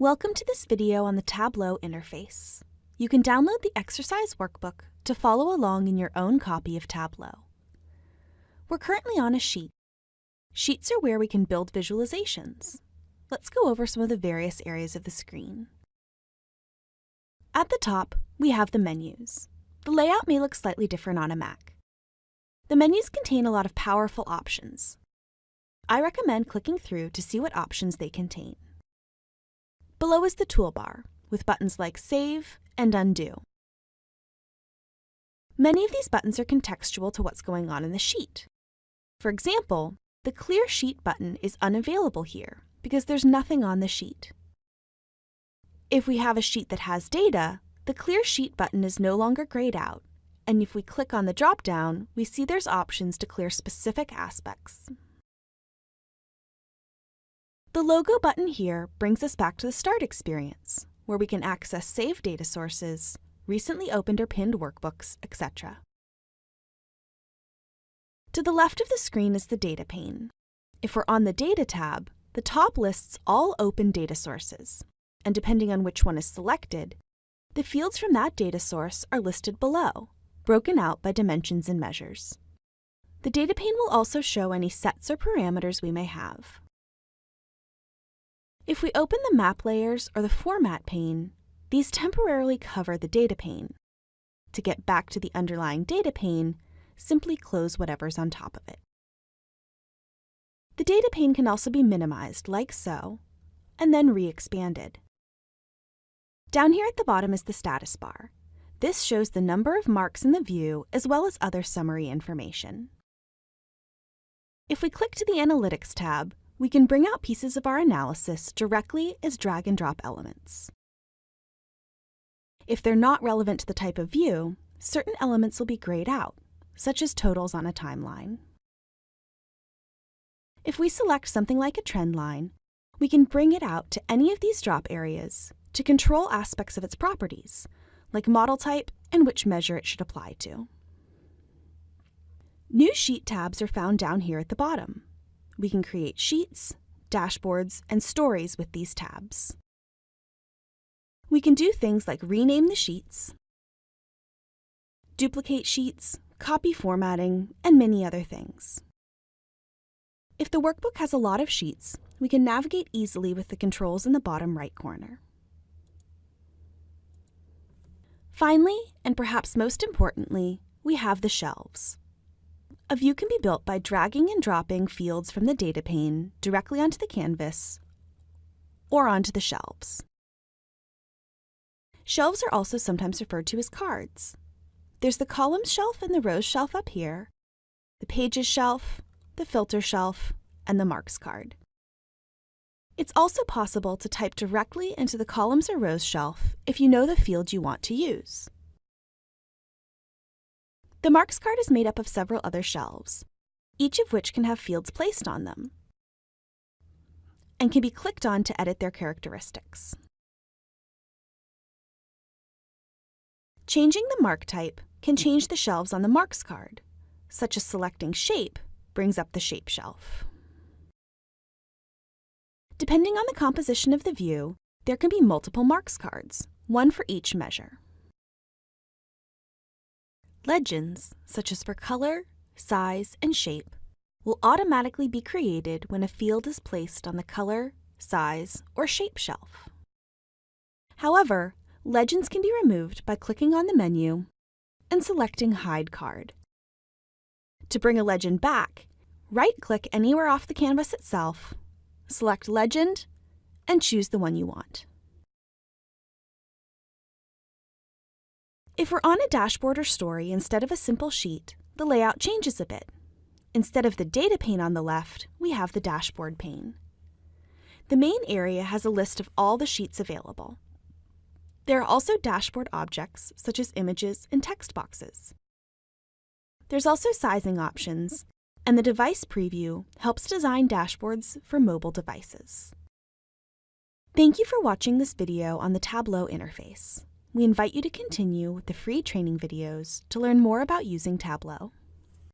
Welcome to this video on the Tableau interface. You can download the exercise workbook to follow along in your own copy of Tableau. We're currently on a sheet. Sheets are where we can build visualizations. Let's go over some of the various areas of the screen. At the top, we have the menus. The layout may look slightly different on a Mac. The menus contain a lot of powerful options. I recommend clicking through to see what options they contain. Below is the toolbar, with buttons like Save and Undo. Many of these buttons are contextual to what's going on in the sheet. For example, the Clear Sheet button is unavailable here because there's nothing on the sheet. If we have a sheet that has data, the Clear Sheet button is no longer grayed out, and if we click on the drop-down, we see there's options to clear specific aspects. The logo button here brings us back to the Start experience, where we can access saved data sources, recently opened or pinned workbooks, etc. To the left of the screen is the Data pane. If we're on the Data tab, the top lists all open data sources, and depending on which one is selected, the fields from that data source are listed below, broken out by dimensions and measures. The Data pane will also show any sets or parameters we may have. If we open the Map Layers or the Format pane, these temporarily cover the Data pane. To get back to the underlying Data pane, simply close whatever's on top of it. The Data pane can also be minimized, like so, and then re-expanded. Down here at the bottom is the status bar. This shows the number of marks in the view as well as other summary information. If we click to the Analytics tab, we can bring out pieces of our analysis directly as drag and drop elements. If they're not relevant to the type of view, certain elements will be grayed out, such as totals on a timeline. If we select something like a trend line, we can bring it out to any of these drop areas to control aspects of its properties, like model type and which measure it should apply to. New Sheet tabs are found down here at the bottom. We can create sheets, dashboards, and stories with these tabs. We can do things like rename the sheets, duplicate sheets, copy formatting, and many other things. If the workbook has a lot of sheets, we can navigate easily with the controls in the bottom right corner. Finally, and perhaps most importantly, we have the shelves. A view can be built by dragging and dropping fields from the Data pane directly onto the canvas or onto the shelves. Shelves are also sometimes referred to as cards. There's the columns shelf and the rows shelf up here, the pages shelf, the filter shelf, and the marks card. It's also possible to type directly into the columns or rows shelf if you know the field you want to use. The marks card is made up of several other shelves, each of which can have fields placed on them, and can be clicked on to edit their characteristics. Changing the mark type can change the shelves on the marks card, such as selecting Shape brings up the Shape shelf. Depending on the composition of the view, there can be multiple marks cards, one for each measure. Legends, such as for color, size, and shape, will automatically be created when a field is placed on the color, size, or shape shelf. However, legends can be removed by clicking on the menu and selecting Hide Card. To bring a legend back, right-click anywhere off the canvas itself, select Legend, and choose the one you want. If we're on a dashboard or story instead of a simple sheet, the layout changes a bit. Instead of the Data pane on the left, we have the Dashboard pane. The main area has a list of all the sheets available. There are also dashboard objects, such as images and text boxes. There's also sizing options, and the device preview helps design dashboards for mobile devices. Thank you for watching this video on the Tableau interface. We invite you to continue with the free training videos to learn more about using Tableau.